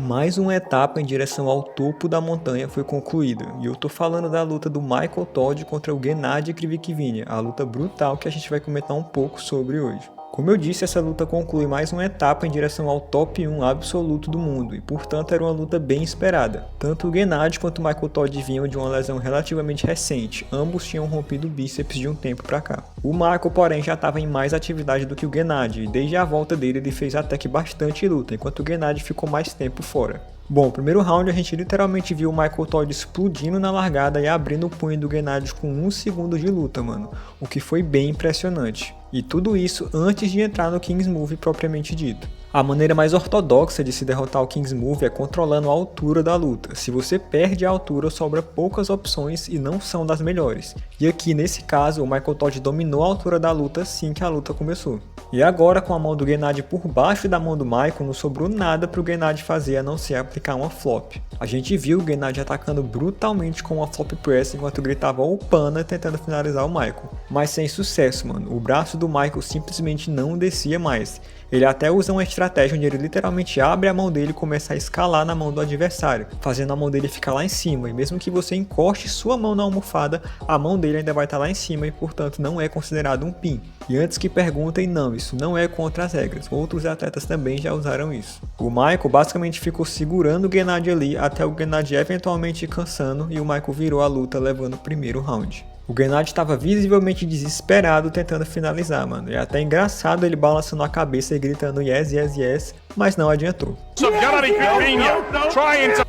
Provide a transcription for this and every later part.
Mais uma etapa em direção ao topo da montanha foi concluída, e eu tô falando da luta do Michael Todd contra o Gennady Krivikvini, a luta brutal que a gente vai comentar um pouco sobre hoje. Como eu disse, essa luta conclui mais uma etapa em direção ao top 1 absoluto do mundo, e portanto era uma luta bem esperada. Tanto o Gennady quanto o Michael Todd vinham de uma lesão relativamente recente, ambos tinham rompido o bíceps de um tempo pra cá. O Michael, porém, já estava em mais atividade do que o Gennady, e desde a volta dele ele fez até que bastante luta, enquanto o Gennady ficou mais tempo fora. Bom, no primeiro round a gente literalmente viu o Michael Todd explodindo na largada e abrindo o punho do Gennady com 1 segundo de luta, mano, o que foi bem impressionante. E tudo isso antes de entrar no King's Move propriamente dito. A maneira mais ortodoxa de se derrotar o King's Move é controlando a altura da luta. Se você perde a altura, sobra poucas opções e não são das melhores. E aqui nesse caso, o Michael Todd dominou a altura da luta assim que a luta começou. E agora, com a mão do Gennady por baixo da mão do Michael, não sobrou nada para o Gennady fazer a não ser aplicar uma flop. A gente viu o Gennady atacando brutalmente com uma flop press enquanto gritava Opana tentando finalizar o Michael. Mas sem sucesso, mano. O braço do Michael simplesmente não descia mais. Ele até usa uma estratégia onde ele literalmente abre a mão dele e começa a escalar na mão do adversário, fazendo a mão dele ficar lá em cima, e mesmo que você encoste sua mão na almofada, a mão dele ainda vai estar lá em cima e portanto não é considerado um pin. E antes que perguntem, não, isso não é contra as regras, outros atletas também já usaram isso. O Michael basicamente ficou segurando o Gennady ali até o Gennady eventualmente ir cansando e o Michael virou a luta levando o primeiro round. O Gennady estava visivelmente desesperado tentando finalizar, mano. E até engraçado ele balançando a cabeça e gritando yes, yes, yes, mas não adiantou.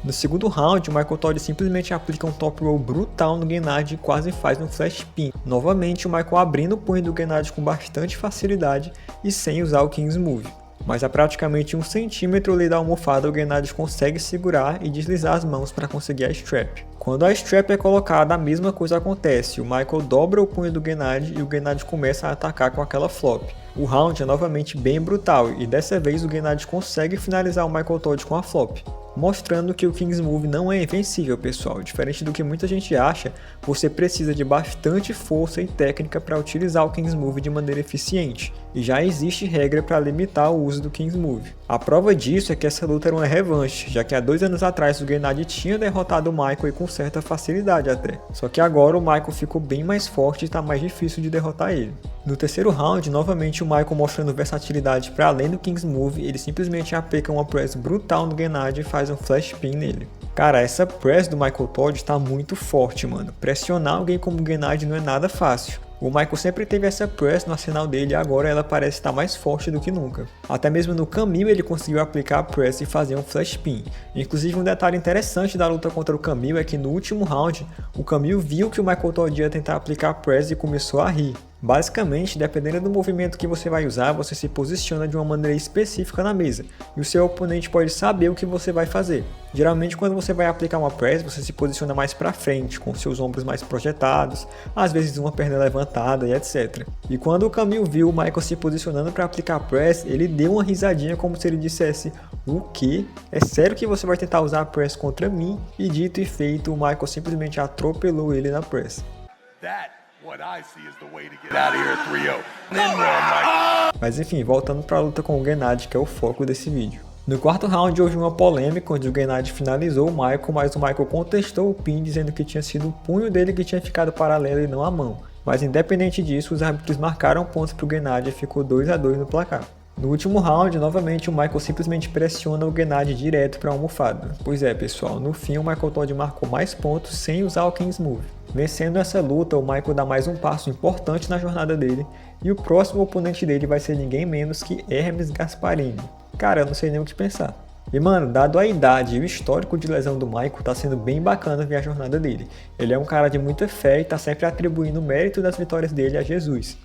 No segundo round, o Michael Todd simplesmente aplica um top roll brutal no Gennady e quase faz um flash pin. Novamente, o Michael abrindo o punho do Gennady com bastante facilidade e sem usar o King's Move. Mas a praticamente 1 centímetro ali da almofada, o Gennady consegue segurar e deslizar as mãos para conseguir a strap. Quando a strap é colocada, a mesma coisa acontece, o Michael dobra o punho do Gennady e o Gennady começa a atacar com aquela flop. O round é novamente bem brutal e dessa vez o Gennady consegue finalizar o Michael Todd com a flop, mostrando que o King's Move não é invencível, pessoal. Diferente do que muita gente acha, você precisa de bastante força e técnica para utilizar o King's Move de maneira eficiente, e já existe regra para limitar o uso do King's Move. A prova disso é que essa luta era uma revanche, já que há 2 anos atrás o Gennady tinha derrotado o Michael e com certa facilidade até. Só que agora o Michael ficou bem mais forte e está mais difícil de derrotar ele. No terceiro round, novamente o Michael mostrando versatilidade para além do King's Move, ele simplesmente aplica uma press brutal no Gennady e faz um flash pin nele. Cara, essa press do Michael Todd está muito forte, mano. Pressionar alguém como o Gennady não é nada fácil. O Michael sempre teve essa press no arsenal dele e agora ela parece estar mais forte do que nunca. Até mesmo no Camille ele conseguiu aplicar a press e fazer um flash pin. Inclusive um detalhe interessante da luta contra o Camille é que no último round, o Camille viu que o Michael Todd ia tentar aplicar a press e começou a rir. Basicamente, dependendo do movimento que você vai usar, você se posiciona de uma maneira específica na mesa, e o seu oponente pode saber o que você vai fazer. Geralmente quando você vai aplicar uma press, você se posiciona mais para frente, com seus ombros mais projetados, às vezes uma perna levantada e etc. E quando o Camille viu o Michael se posicionando para aplicar a press, ele deu uma risadinha como se ele dissesse: "O quê? É sério que você vai tentar usar a press contra mim?" E dito e feito, o Michael simplesmente atropelou ele na press. Mas enfim, voltando para a luta com o Gennady, que é o foco desse vídeo. No quarto round houve uma polêmica onde o Gennady finalizou o Michael, mas o Michael contestou o pin dizendo que tinha sido o punho dele que tinha ficado paralelo e não a mão. Mas independente disso, os árbitros marcaram pontos para o Gennady e ficou 2-2 no placar. No último round, novamente o Michael simplesmente pressiona o Gennady direto para a almofada. Pois é, pessoal, no fim o Michael Todd marcou mais pontos sem usar o King's Move. Vencendo essa luta, o Michael dá mais um passo importante na jornada dele, e o próximo oponente dele vai ser ninguém menos que Hermes Gasparini. Cara, eu não sei nem o que pensar. E mano, dado a idade e o histórico de lesão do Michael, tá sendo bem bacana ver a jornada dele. Ele é um cara de muita fé e tá sempre atribuindo o mérito das vitórias dele a Jesus.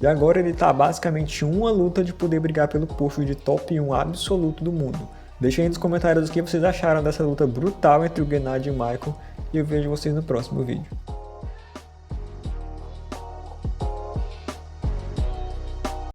E agora ele tá basicamente uma luta de poder brigar pelo posto de top 1 absoluto do mundo. Deixem aí nos comentários o que vocês acharam dessa luta brutal entre o Gennady e o Michael, e eu vejo vocês no próximo vídeo.